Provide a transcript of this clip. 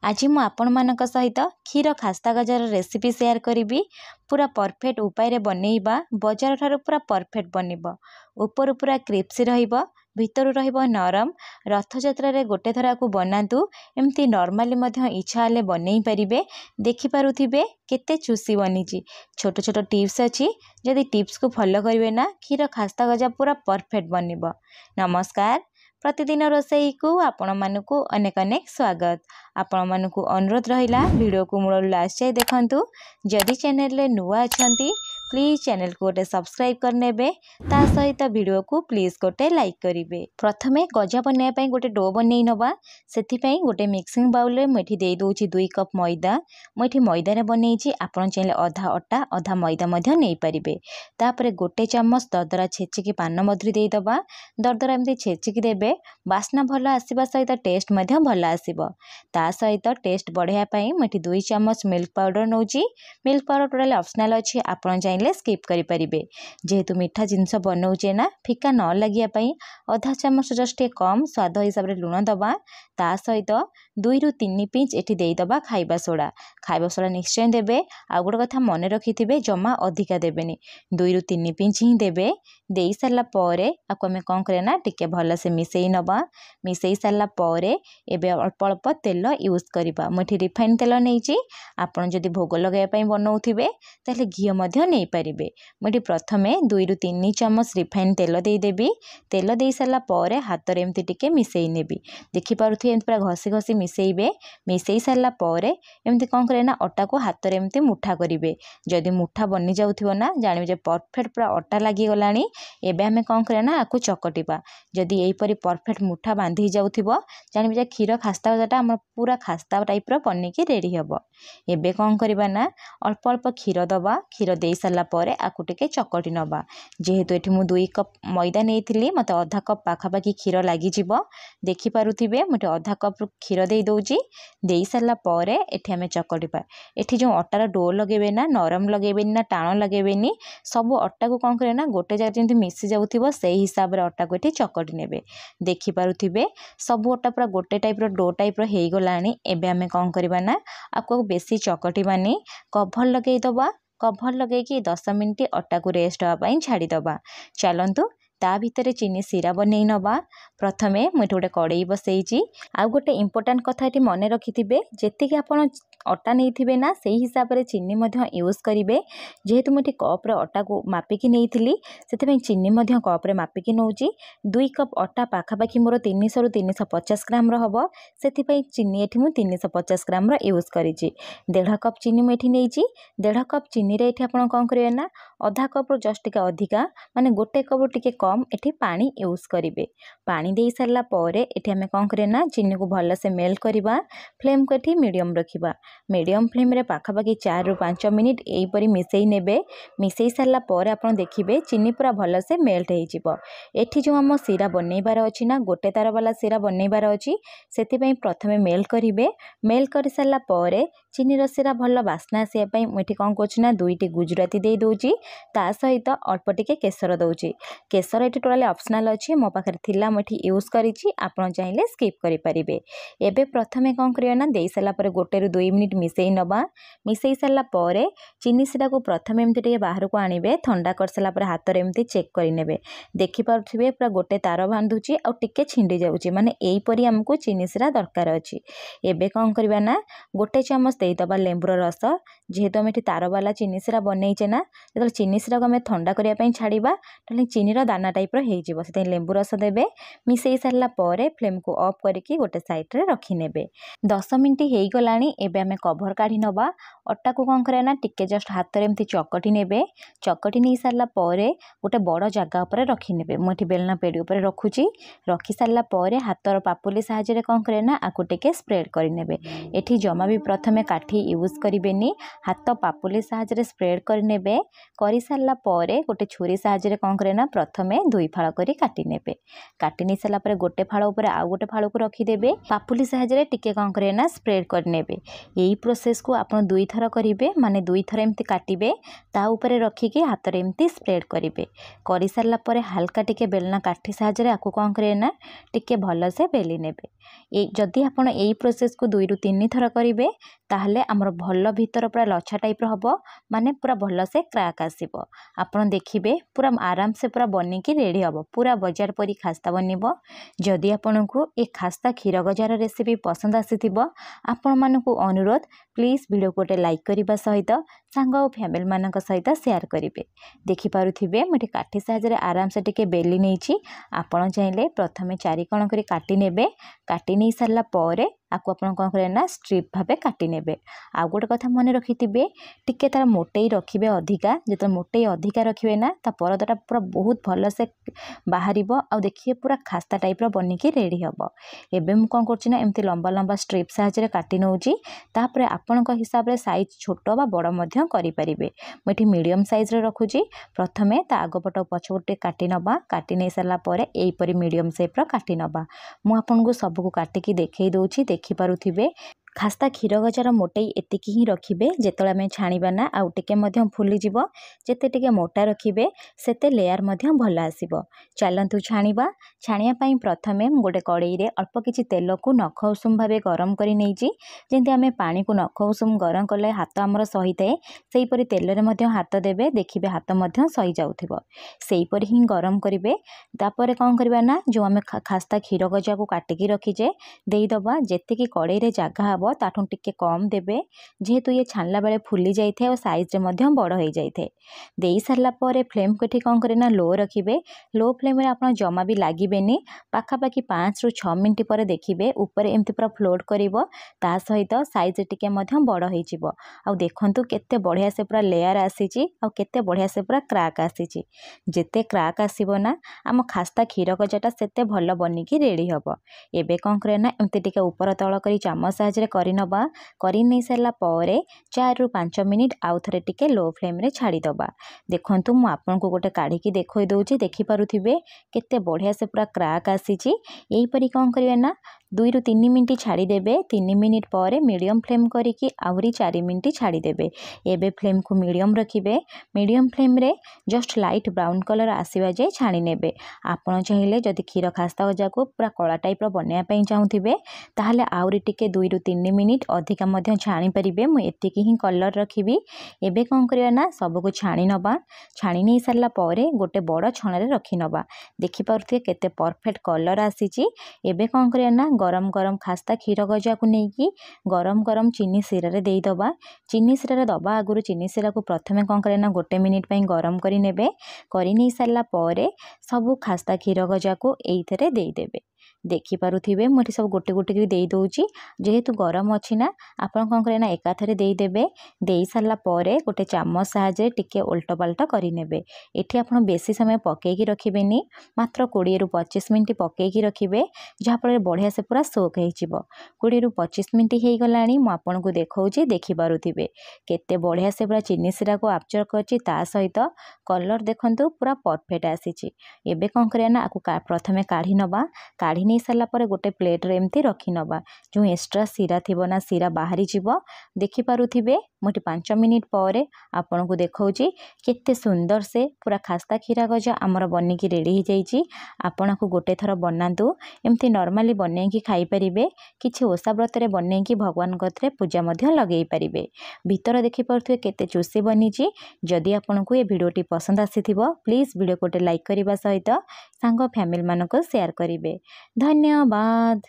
आज मु आपण मानक सहित क्षीर खास्ता गजार रेसिपी शेयर करी। पूरा परफेक्ट उपाय बनैबा बजार ठारू पूरा परफेक्ट बनिबो। ऊपर पूरा क्रिप्सी रहिबो, भितर रहिबो नरम। रथयात्रा रे गोटे थरा को बनातु, एमती नॉर्मली मध्य इच्छा हेले बनै परिबे। देखि पारुथिबे केते चुसी बनिची। छोट छोट टिप्स अछि, जदि टिप्स को फॉलो करिवे ना क्षीर खास्ता गजा पूरा परफेक्ट बनिबो। नमस्कार, प्रतिदिन रोषेई को आपण मानकु अनेक अनेक स्वागत। आपण मानकु अनुरोध रहिला वीडियो को मूल लास्ट जाए देखंतु। जदि चैनल रे नुआ अछंती प्लीज चैनल को गोटे सब्सक्राइब करनेबे, ता सहित वीडियो को प्लीज गोटे लाइक करिवे। प्रथमे गजा बनया पई गोटे डो बनै नबा। सेथि पई गोटे मिक्सिंग बाउल रे मेठी देई दोछि 2 कप मैदा। मेठी मैदा रे बनैछि, आपण चाहिले आधा अटा आधा मैदा मध्य नै परिबे। तापरे गोटे चम्मच दरदरा छेचिकी पान मधुरी देई दबा। दरदरा एमती छेचिकी देबे, बास्ना भलो आसीबा सहित टेस्ट मध्य भलो आसीबो। ता सहित टेस्ट बढ़िया पई मेठी 2 चम्मच मिल्क पाउडर नौची। मिल्क पाउडर टोटली ऑप्शनल अछि, आपण चाहिले स्किप करि परिबे। जेहेतु मीठा जिंस बनौचे ना, फिका न लागिया पई आधा चम्मच जस्ट कम स्वाद हिसाब रे लूण दबा। ता सहित 2 रु 3 पिंच एठी देई दबा खाइबा सोडा। खाइबा सोडा निश्चय देबे। आ गोटे कथा मन रखिथिबे, जमा अधिका देबेनी, 2 रु 3 पिंच ही देबे। देई सारला परे आको हमें कोन करे ना टिके भलो से मिसेई नबा। मिसेई सारला परे एबे अल्प अल्प तेल यूज करिबा। मेठी रिफाइन तेल नैची। आपण जदि भोग लगाया पई बनौथिबे ताले घी मध्य नै परिबे। मेठी प्रथमे 2 रु 3 चम्मच रिफाइन तेल देई देबी। तेल देई सारला परे हाथ रे एमती टिके मिसेई नेबी। देखि पारुथि एमती पूरा घसी घसी मिसेइबे। मिसेई सारला परे एमती कोन करे ना अटा को हाथ रे एमती मुठा करिबे। जदि मुठा बनि जाउथिबो ना, जानिबे जे परफेक्ट पूरा अटा लागि गलानी। एबे हमें कोन करे ना आकु चकटिबा। जदि एई परी परफेक्ट मुठा बांधी जाउथिबो, जानिबे जे क्षीर खास्ता गजाटा हमर पूरा खास्ता टाइप रो बनिकी रेडी हबो। एबे कोन करिबा ना अल्प अल्प क्षीर दबा। क्षीर देई सारला परे आकु टिके चकटी नबा। जेहेतु एठी मु 2 कप मैदा नेइथिली, मते आधा कप पाखा पाखी क्षीर लागि जिवो। देखि पारुथिबे मते आधा कप क्षीर देई दोउची। देई सारला परे एठी हमें चकटिबा। एठी जो अटार डो लगेबे ना, नरम लगेबेनी ना टाण लगेबेनी। सब अटा को कोन करे ना गोटे जगह जेंति मिसी जाउथिबो सेही हिसाब रे अटा को एठी चकटी नेबे। देखि पारुथिबे सब अटा पूरा गोटे टाइप रो डो टाइप रो हेई गलानी। एबे हमें कोन करबा ना आपको बेसी चकटिबानी, कभर लगेई दबा। कभर लगेकी 10 मिनिट अटा को रेस्ट हवा पई छाड़ी दबा। चलंतु ता भितरे चीनी सिरा बनै नबा। प्रथमे मुझे गोटे कड़ई बसैची। आ गोटे इंपोर्टेंट कथा एटी मन रखिथिबे, जेतिके आपण अटा नैथिबे ना सेही हिसाब रे चीनी मध्य यूज करिवे। जेहेतु मुझे कप रे अटा को मापिकी नैथिली, सेते पई चीनी मध्य कप रे मापिकी नौची। 2 कप अटा पाखा पाखी मोर 300 रु 350 ग्राम रो हबो। सेति पई चीनी एठी मु 350 ग्राम रो यूज करिची। 1.5 कप चीनी मु एठी नैची। 1.5 कप चीनी रे एठी आपण कोन करिवे ना आधा कप रो जस्ट टिके अधिका, माने गोटे कप टिके कम एठी पानी यूज करिवे। पानी देई सारला परे एठी हमें कोन करे ना चीनी को भलो से मेल्ट करिबा। फ्लेम को एठी मीडियम रखिबा। मीडियम फ्लेम रे पाखा पाखी 4 रु 5 मिनिट एई परी मिसेई नेबे। मिसेई सारला परे आपण देखिबे चीनी पूरा भलो से मेल्ट हेई जिवो। एठी जो हम सिरा बनैबार अछि ना, गोटे तार वाला सिरा बनैबार अछि, सेति पई प्रथमे मेल्ट करिवे। मेल्ट करि सारला परे चीनी रो सिरा भलो बास्ना आसे पई मेठी कोन कोछि ना 2टी गुजराती देई दोउची। ता सहित अल्प टिके केसर दोउची। केसर एठी टोटली ऑप्शनल अछि, मो पाखरे थिला मेठी यूज करिछि। आपण चाहिले स्किप करि परिबे। एबे प्रथमे कोन करियो ना देई सारला परे 1 रु 2 मिनिट मिसेई नबा। मिसेई सारला परे चीनी सिरा को प्रथमे एमती टिके बाहर को आनिबे। ठंडा कर सारला परे हाथ रे एमती चेक करि नेबे। देखि पारुथिबे पूरा गोटे तार बांधुची आ टिके छिंडी जाउची, माने एई परी हमकु चीनी सिरा दरकार अछि। एबे कोन करबा ना गोटे चम्मच देई दबा लेंबुर रस। जेहेतु हम एठी तार वाला चीनी सिरा बनैचे ना, जतले चीनी सिरा को हमें ठंडा करिया पई छाड़ीबा, तले चीनी रो दाना टाइप रो हेई जिवो। सेते लेंबु रस देबे। मिसेई सारला परे फ्लेम को ऑफ करिकी गोटे साइड रे रखि नेबे। 10 मिनिट हेई गलानी। एबे हमें कवर काढी नबा। अटा को कोन करे ना टिके जस्ट हाथ रे एमती चकटी नेबे। चकटी नै सारला परे गोटे बड़ जगह ऊपर रखि नेबे। मु एठी बेलना पेडी ऊपर रखुची। रखि सारला परे हाथर पापुली साहाଯ୍य रे कोन करे ना आकु टिके स्प्रेड करि नेबे। एठी जमा भी प्रथमे काठी यूज करिवेनी, हाथ पापुली साहाଯ୍य रे स्प्रेड करि नेबे। करि सारला परे गोटे छुरी साहाଯ୍य रे कोन करे ना प्रथमे दुई फाड़ करी काटी नेबे। काटी नहीं सारा पर गोटे फाड़ उपर आउ गोटे फाड़ को रखिदेबे। पापुली साहाय्य टिके कौन करें ना स्प्रेड करनेबे। यही प्रोसेस को आप दुई थर करेंगे माने दुई थर एमती काटिबे ता ऊपर रखिकी हाथ में एमती स्प्रेड करेंगे। कर सारा पर हाल्का टिके बेलना काठी साहाय्य आपको कौन करें ना टिके भल से बेली नेबे। जदि आपड़ यही प्रोसेस को 2 ରୁ 3 थर करेंगे ताहले आमर भल भीतर पूरा लछा टाइप हम माने पूरा भल से क्राक आसब। आपड़ देखिए पूरा आराम से पूरा बनिकी रेडी हम पूरा बाजार परी खास्ता बनब। जदि आपन को ये खास्ता क्षीर गजार रेसिपी पसंद आसी आपण मानक अनुरोध प्लीज वीडियो को गोटे लाइक करने सहित सांग और फैमिली मान सहित शेयर करेंगे। देखिपे मुझे काठी साहाय्य आराम से टिके बेली नहीं। आपड़ चाहिए प्रथम 4 कण कर काटी नेबे। काटी नहीं सारा पर आपको आप कौन करें ना स्ट्रिप भाव काटी नेबे। आउ गोटे कथा मन रखि टिके तार मोटेई रखिए अधिका जो मोटेई अधिका रखिए ना ता परदाटा पूरा बहुत भल से बाहर आउ देखिए पूरा खास्ता टाइप बनिकी रेडी हम। एवं कौन कर एमती लंबा लंबा स्ट्रिप साहाय्य काटी नौची तापर आपण हिसाब से साइज छोट बा बड़ करें। मुझे मीडियम साइज रखुची। प्रथमे ता आगपट पछपटे काटी नबा। काटी नहीं सारा पर यहीपरी मीडियम सेप्र काटी नबा। मुझे सबको काटिकी देखई दूची देखिपे। खास्ता क्षीर गजार मोटेई एतिकी ही रखिए जिते आम छाणीबा ना आउ टिके फुली जीव जेते टिके मोटा रखिए सेते लेयर भल आसीबो। चलतु छाणीबा। छाणिया प्रथमे गोटे कड़ई रे अल्प किछि तेल को नख उषुम भाव गरम कर नहीं जमी आम पानी को नख उषुम गरम कले हाथ आमर सही थाए सेहीपरि तेल रे हाथ देबे। देखिए हाथ सही जाउथिबो सेहीपरि ही गरम करेंगे। तापर कौन करबा ना जो आम खास्ता क्षीर गजा को काटिकी रखीजे देदबा जेतिकी कड़ई रे जगह हम ताठू टिके कम देबे जेहेतु ये छाणला बेले फुली जाइए और साइज रे बड़ हो जाइए। दे सारा पर फ्लेम को ठीक कौन करें लोव रखिए। लो फ्लेम आप जमा भी लगे पाखापाखि 5 ରୁ 6 मिनट पर देखिए ऊपर एमती पूरा फ्लोट करिवो ता सहित साइज टिके बड़ हो। आ देखंतु केते बढ़िया से पूरा लेयर आसीची आ केते बढ़िया से पूरा क्राक आसीची। जेते क्राक आसीबो ना आम खास्ता क्षीर गजाटा सेते भल बनिकी रेडी हम। एबे कौन करे ना एमती टिके ऊपर तल करी चामच साहाय्य करनबा। करी नहीं सारा पर 4 ରୁ 5 मिनिट आउ थे टिके लो फ्लेम रे छाड़ीदबा। देखंतु मु आपन को गोटे काढ़ी देखई दउची देखिपे केते बढ़िया से पूरा क्राक आसीची। यही परी कौन करिवे ना 2 ରୁ 3 मिनिट छाड़ीदेवे। 3 मिनिट पर मीडियम फ्लेम करिकी आहुरी 4 मिनिट छाड़ीदेवे। एबे फ्लेम को मीडियम रखिए। मीडियम फ्लेम रे जस्ट लाइट ब्राउन कलर आसवा जाए छाणी नेबे। आपन चाहिए जदि क्षीर खास्ता गजा को पूरा कला टाइप बनवाई चाहूथिबे ताहले आहुरी टिके 2 ରୁ 3 मिनिट अधिका छाणी पारिबे। मु एतिकी ही कलर रखिबी। एबे कौन करिया ना सबको छाणी नबा। छाणी नहीं सारा पर गोटे बड़ छण रे रखी नबा। देखि पारुथिबे केते परफेक्ट कलर आसीची। एबे कौन करिया ना गरम गरम खास्ता क्षीर गजा को लेकिन गरम गरम चीनी सिरा रे देदबा। चीनी सिरा रे दबा आगुरु चीनी सिरा को प्रथमे कौन करे ना गोटे मिनिट पई गरम करी नेबे। करी नहीं सारा पर सबु खास्ता क्षीर गजा को एइथरे देदेबे। देखिपे मुझे सब गोटे गोटे दे दूची जेहेतु गरम अच्छी ना आपन कौन करे ना एकाथरे देदेबे। दे सारा पर गोटे चामच साहाय्य टिके उल्ट पाल्ट करेंगे। एठी आपन बेसी समय पकईकी रखिबेनी मात्र 20 ରୁ 25 मिनिट पकईकी रखिबे जहाँफल बढ़िया से पूरा सोक हो 20 ରୁ 25 मिनिट हो गलानी। मु आपन को देखौची देखिपे केते बढ़िया से पूरा चीनी सिरा को आब्जर्व करची ता सहित कलर देखंतु पूरा परफेक्ट आसीची। एबे कौन करिया ना आकु प्रथमे काढ़ी नबा। काढ़ी नहीं सारा पर गोटे प्लेट रे एमती रखी नबा। जो एक्स्ट्रा सिरा थिबो ना सिरा बाहरी जीवो। देखि पारुथिबे मुझे 5 मिनिट पर आपन को देखौची केते सुंदर से पूरा खास्ता क्षीर गजा आमर बनिकी रेडी हो जाइए। आपन को गोटे थर बनातु एमती नॉर्मली बनैकी खाई परिबे। किछि ओषा व्रत रे बनैकी भगवान गत्रे पूजा मध्य लगेई परिबे। भीतर देखि पारुथिबे केते चुसी बनिची। जदि आपन को ये वीडियोटी पसंद आसीथिबो प्लीज वीडियो को लाइक करबा सहित सांग फैमिली मानको शेयर करिवे। धन्यवाद।